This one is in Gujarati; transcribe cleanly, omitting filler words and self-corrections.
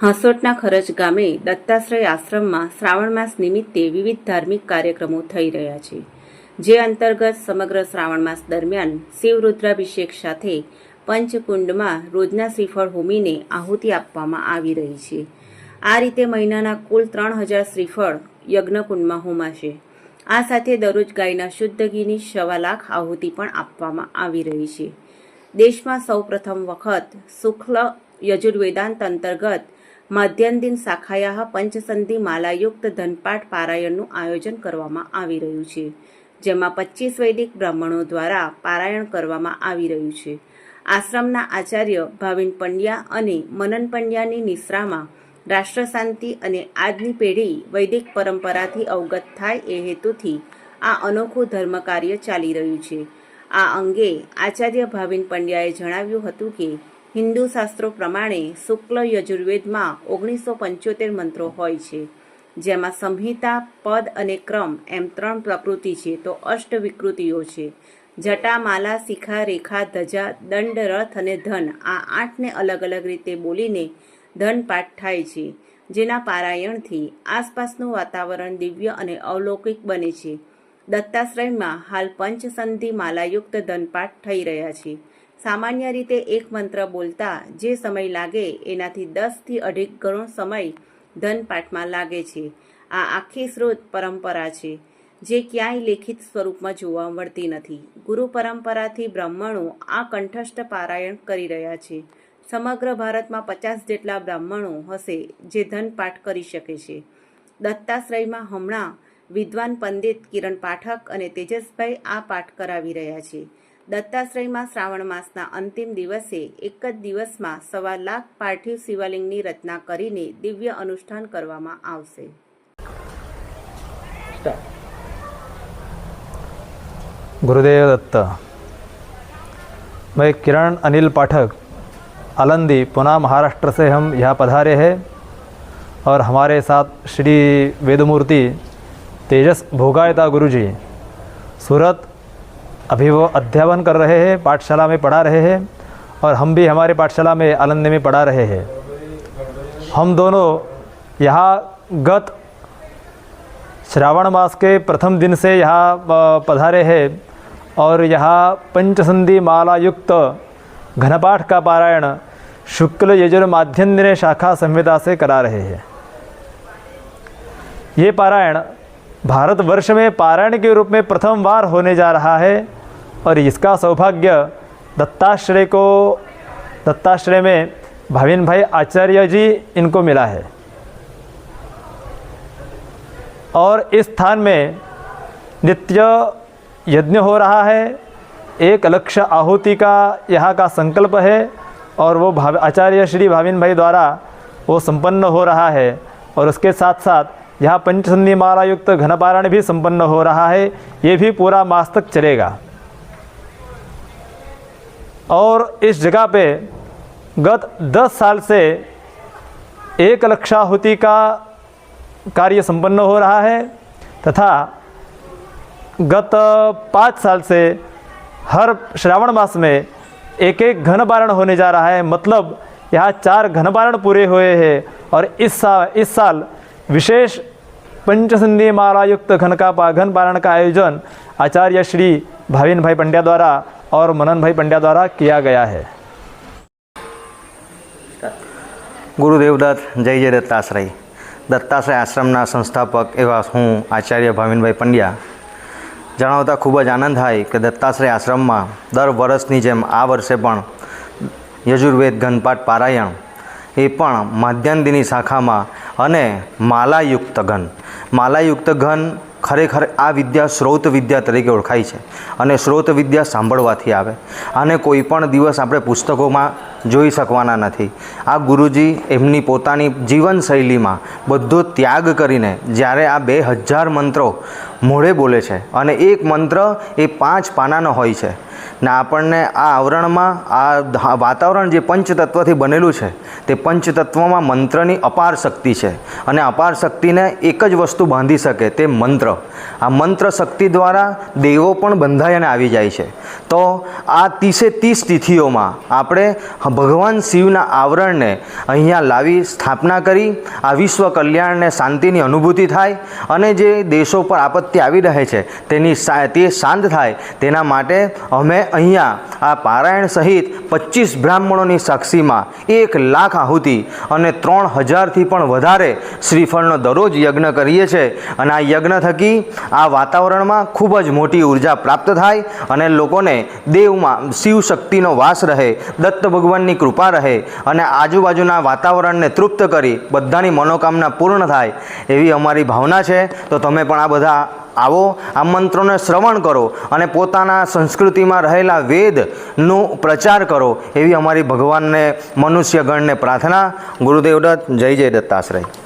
હાંસોટના ખરજ ગામે દત્તાશ્રય આશ્રમમાં શ્રાવણ માસ નિમિત્તે વિવિધ ધાર્મિક કાર્યક્રમો થઈ રહ્યા છે, જે અંતર્ગત સમગ્ર શ્રાવણ માસ દરમિયાન શિવ રુદ્રાભિષેક સાથે પંચકુંડમાં રોજના શ્રીફળ હોમીને આહુતિ આપવામાં આવી રહી છે. આ રીતે મહિનાના કુલ 3000 શ્રીફળ યજ્ઞકુંડમાં હોમાશે. આ સાથે દરરોજ ગાયના શુદ્ધ ઘીની 1.25 લાખ આહુતિ પણ આપવામાં આવી રહી છે. દેશમાં સૌ પ્રથમ વખત શુક્લ યજુર્વેદાંત અંતર્ગત માધ્યંદિન શાખાયા પંચસંધિ માલાયુક્ત ધનપાઠ પારાયણનું આયોજન કરવામાં આવી રહ્યું છે, જેમાં 25 વૈદિક બ્રાહ્મણો દ્વારા પારાયણ કરવામાં આવી રહ્યું છે. આશ્રમના આચાર્ય ભાવિન પંડ્યા અને મનન પંડ્યાની નિશ્રામાં રાષ્ટ્ર શાંતિ અને આજની પેઢી વૈદિક પરંપરાથી અવગત થાય એ હેતુથી આ અનોખું ધર્મ કાર્ય ચાલી રહ્યું છે. આ અંગે આચાર્ય ભાવિન પંડ્યાએ જણાવ્યું હતું કે હિન્દુ શાસ્ત્રો પ્રમાણે શુક્લ યજુર્વેદમાં 1975 મંત્રો હોય છે, જેમાં સંહિતા, પદ અને ક્રમ એમ 3 પ્રકૃતિ છે તો 8 વિકૃતિઓ છે. જટા, માલા, શિખા, રેખા, ધજા, દંડ, રથ અને ધન આ 8ને અલગ અલગ રીતે બોલીને ધન પાઠ થાય છે, જેના પારાયણથી આસપાસનું વાતાવરણ દિવ્ય અને અલૌકિક બને છે. દત્તાશ્રયમાં હાલ પંચસંધિ માલાયુક્ત ધનપાઠ થઈ રહ્યા છે. સામાન્ય રીતે એક મંત્ર બોલતા જે સમય લાગે એનાથી 10 થી 2.5 ગણો સમય ધનપાઠમાં લાગે છે. આ આખી સ્રોત પરંપરા છે, જે ક્યાંય લેખિત સ્વરૂપમાં જોવા મળતી નથી. ગુરુ પરંપરાથી બ્રાહ્મણો આ કંઠસ્થ પારાયણ કરી રહ્યા છે. સમગ્ર ભારતમાં 50 જેટલા બ્રાહ્મણો હશે જે ધનપાઠ કરી શકે છે. દત્તાશ્રયમાં હમણાં વિદ્વાન પંડિત કિરણ પાઠક અને તેજસભાઈ આ પાઠ કરાવી રહ્યા છે. દત્તાશ્રયમાં શ્રાવણ માસના અંતિમ દિવસે એક જ દિવસમાં 1.25 લાખ પાર્થિવ શિવલિંગની રચના કરીને દિવ્ય અનુષ્ઠાન કરવામાં આવશે. गुरुदेव दत्त। मैं किरण अनिल पाठक आलंदी पुणे महाराष्ट्र से हम यहाँ पधारे हैं और हमारे साथ श्री वेदमूर्ति तेजस भोगायता गुरुजी सूरत अभी वो अध्यापन कर रहे हैं, पाठशाला में पढ़ा रहे हैं और हम भी हमारे पाठशाला में आलंदी में पढ़ा रहे हैं. हम दोनों यहाँ गत श्रावण मास के प्रथम दिन से यहाँ पधारे हैं और यहाँ पंचसंधि माला युक्त घनपाठ का पारायण शुक्ल यजुर्माध्यन्दिने शाखा संहिता से करा रहे हैं. ये पारायण भारतवर्ष में पारायण के रूप में प्रथम बार होने जा रहा है और इसका सौभाग्य दत्ताश्रय में भाविन भाई आचार्य जी इनको मिला है. और इस स्थान में नित्य यज्ञ हो रहा है. 1 लक्ष आहुति का यहाँ का संकल्प है और वो आचार्य श्री भाविन भाई द्वारा वो संपन्न हो रहा है. और उसके साथ साथ यहाँ पंचसंधि माला युक्त घनपारायण भी संपन्न हो रहा है. ये भी पूरा मास तक चलेगा. और इस जगह पे गत 10 साल से 1 लक्षाहुति का कार्य संपन्न हो रहा है तथा गत 5 साल से हर श्रावण मास में एक घनपारायण होने जा रहा है. मतलब यहाँ 4 घनपारायण पूरे हुए हैं और इस साल विशेष पंचसंधि माला युक्त घनपारायण का आयोजन आचार्य श्री भाविन भाई पंड्या द्वारा और मनन भाई पंड्या द्वारा किया गया है. गुरुदेव दत्त जय जय दत्ताश्रय. दत्ताश्रय आश्रमना संस्थापक एवं हूँ आचार्य भाविनभाई पंड्या जणावता खूब ज आनंद थाय कि दत्ताश्रय आश्रम में दर वर्षनी जेम आ वर्षे पण यजुर्वेद घनपाठ पारायण ए पण माध्यंदिनी शाखा में अने मालायुक्त घन खरेखर आ विद्या श्रोत विद्या तरीके ओळखाय छे अने श्रोत विद्या सांभळवाथी आवे. आने कोईपण दिवस आपणे पुस्तकोमां जोई शकवाना नथी. आ गुरुजी एमनी पोतानी जीवनशैली में बधो त्याग करीने ज्यारे आ 2000 मंत्रो मोढे बोले छे अने एक मंत्र ए 5 पानानो होय छे ને આપણને આ આવરણમાં આ વાતાવરણ જે પંચતત્વથી બનેલું છે તે પંચતત્વમાં મંત્રની અપાર શક્તિ છે અને અપાર શક્તિને એક જ વસ્તુ બાંધી શકે તે મંત્ર. આ મંત્ર શક્તિ દ્વારા દેવો પણ બંધાઈ અને આવી જાય છે. તો આ 30 તિથિઓમાં આપણે ભગવાન શિવના આવરણને અહીંયા લાવી સ્થાપના કરી આ વિશ્વ કલ્યાણને શાંતિની અનુભૂતિ થાય અને જે દેશો પર આપત્તિ આવી રહે છે તે શાંત થાય તેના માટે અમે અહીંયા આ પારાયણ સહિત 25 બ્રાહ્મણોની સાક્ષીમાં 1 લાખ આહુતિ અને 3000થી પણ વધારે શ્રીફળનો દરરોજ યજ્ઞ કરીએ છીએ અને આ યજ્ઞ થકી આ વાતાવરણમાં ખૂબ જ મોટી ઉર્જા પ્રાપ્ત થાય અને લોકોને દેવમાં શિવ શક્તિનો વાસ રહે, દત્ત ભગવાનની કૃપા રહે અને આજુબાજુના વાતાવરણને તૃપ્ત કરી બધાની મનોકામના પૂર્ણ થાય એવી અમારી ભાવના છે. તો તમે પણ આ બધા આવો, આ મંત્રોને શ્રવણ કરો અને પોતાના સંસ્કૃતિમાં રહેલા વેદનો પ્રચાર કરો એવી અમારી ભગવાનને મનુષ્યગણને પ્રાર્થના. ગુરુદેવ દત્ત. જય જય દત્તાશ્રય.